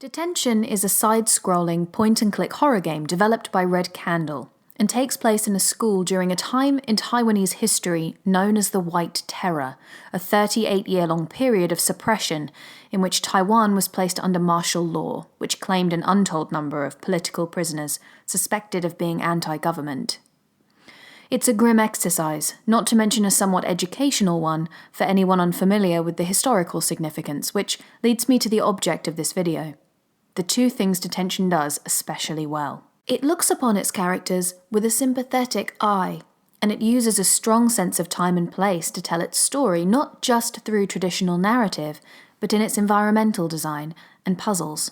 Detention is a side-scrolling point-and-click horror game developed by Red Candle and takes place in a school during a time in Taiwanese history known as the White Terror, a 38-year-long period of suppression in which Taiwan was placed under martial law, which claimed an untold number of political prisoners suspected of being anti-government. It's a grim exercise, not to mention a somewhat educational one for anyone unfamiliar with the historical significance, which leads me to the object of this video. The two things Detention does especially well. It looks upon its characters with a sympathetic eye, and it uses a strong sense of time and place to tell its story, not just through traditional narrative, but in its environmental design and puzzles.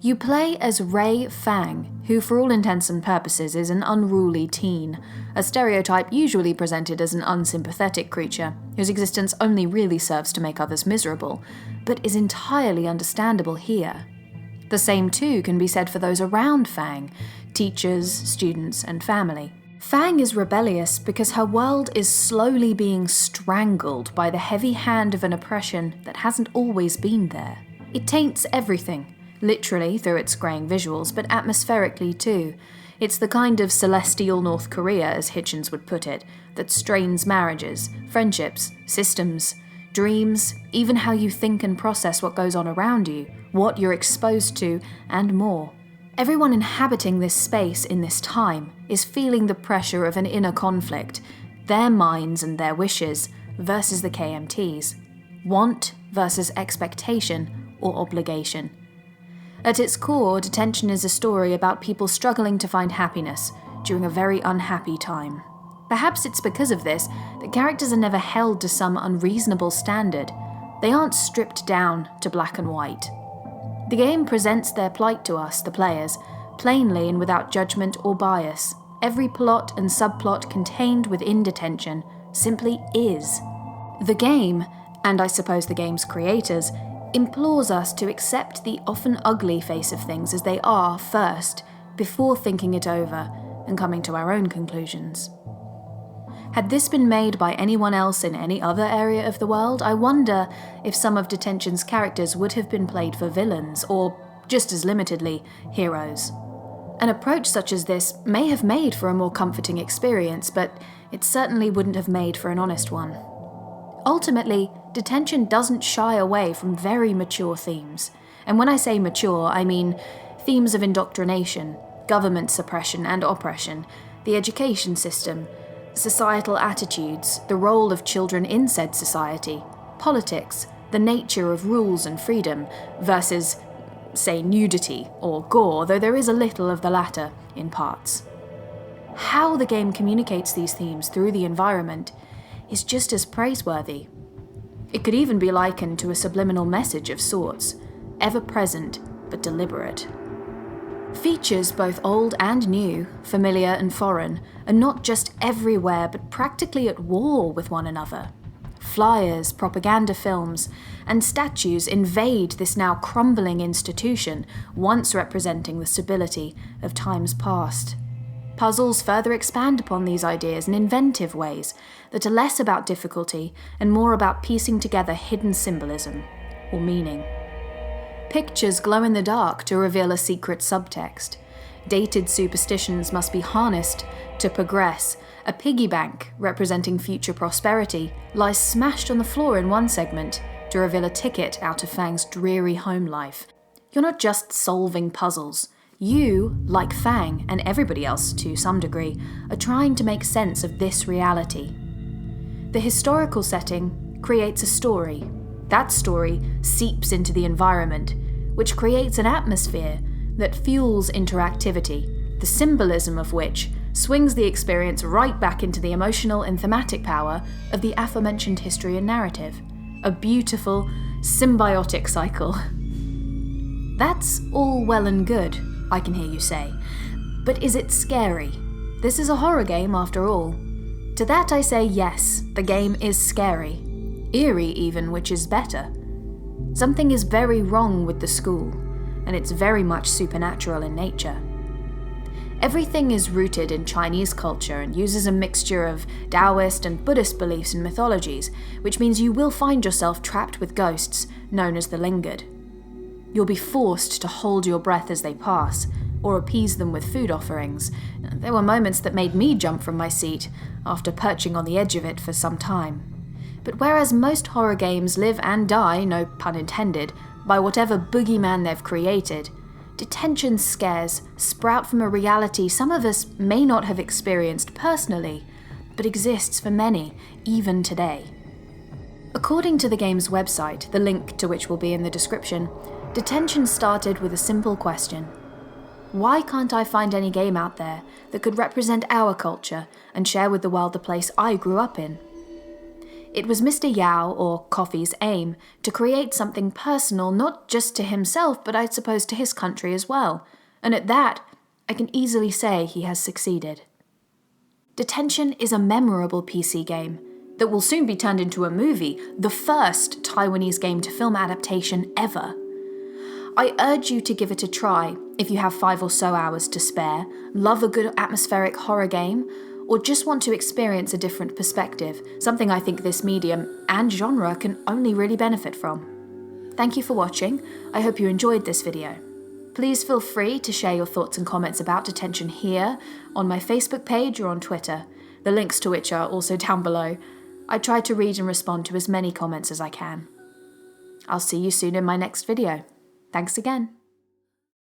You play as Ray Fang, who for all intents and purposes is an unruly teen, a stereotype usually presented as an unsympathetic creature, whose existence only really serves to make others miserable, but is entirely understandable here. The same too can be said for those around Fang, teachers, students, and family. Fang is rebellious because her world is slowly being strangled by the heavy hand of an oppression that hasn't always been there. It taints everything, literally through its graying visuals, but atmospherically too. It's the kind of celestial North Korea, as Hitchens would put it, that strains marriages, friendships, systems, dreams, even how you think and process what goes on around you, what you're exposed to, and more. Everyone inhabiting this space in this time is feeling the pressure of an inner conflict, their minds and their wishes versus the KMT's, want versus expectation or obligation. At its core, Detention is a story about people struggling to find happiness during a very unhappy time. Perhaps it's because of this that characters are never held to some unreasonable standard. They aren't stripped down to black and white. The game presents their plight to us, the players, plainly and without judgment or bias. Every plot and subplot contained within Detention simply is. The game, and I suppose the game's creators, implores us to accept the often ugly face of things as they are first, before thinking it over and coming to our own conclusions. Had this been made by anyone else in any other area of the world, I wonder if some of Detention's characters would have been played for villains, or, just as limitedly, heroes. An approach such as this may have made for a more comforting experience, but it certainly wouldn't have made for an honest one. Ultimately, Detention doesn't shy away from very mature themes. And when I say mature, I mean themes of indoctrination, government suppression and oppression, the education system, societal attitudes, the role of children in said society, politics, the nature of rules and freedom, versus, say, nudity or gore, though there is a little of the latter in parts. How the game communicates these themes through the environment is just as praiseworthy. It could even be likened to a subliminal message of sorts, ever present but deliberate. Features both old and new, familiar and foreign, are not just everywhere but practically at war with one another. Flyers, propaganda films, and statues invade this now crumbling institution, once representing the stability of times past. Puzzles further expand upon these ideas in inventive ways that are less about difficulty and more about piecing together hidden symbolism or meaning. Pictures glow in the dark to reveal a secret subtext. Dated superstitions must be harnessed to progress. A piggy bank, representing future prosperity, lies smashed on the floor in one segment to reveal a ticket out of Fang's dreary home life. You're not just solving puzzles. You, like Fang, and everybody else to some degree, are trying to make sense of this reality. The historical setting creates a story. That story seeps into the environment, which creates an atmosphere that fuels interactivity, the symbolism of which swings the experience right back into the emotional and thematic power of the aforementioned history and narrative. A beautiful, symbiotic cycle. That's all well and good, I can hear you say. But is it scary? This is a horror game after all. To that I say yes, the game is scary. Eerie even, which is better. Something is very wrong with the school, and it's very much supernatural in nature. Everything is rooted in Chinese culture and uses a mixture of Taoist and Buddhist beliefs and mythologies, which means you will find yourself trapped with ghosts, known as the Lingered. You'll be forced to hold your breath as they pass, or appease them with food offerings. There were moments that made me jump from my seat, after perching on the edge of it for some time. But whereas most horror games live and die, no pun intended, by whatever boogeyman they've created, Detention scares sprout from a reality some of us may not have experienced personally, but exists for many, even today. According to the game's website, the link to which will be in the description, Detention started with a simple question. Why can't I find any game out there that could represent our culture and share with the world the place I grew up in? It was Mr. Yao, or Coffee's, aim to create something personal not just to himself, but I suppose to his country as well. And at that, I can easily say he has succeeded. Detention is a memorable PC game that will soon be turned into a movie, the first Taiwanese game-to-film adaptation ever. I urge you to give it a try if you have 5 or so hours to spare, love a good atmospheric horror game, or just want to experience a different perspective, something I think this medium and genre can only really benefit from. Thank you for watching. I hope you enjoyed this video. Please feel free to share your thoughts and comments about Detention here, on my Facebook page or on Twitter, the links to which are also down below. I try to read and respond to as many comments as I can. I'll see you soon in my next video. Thanks again.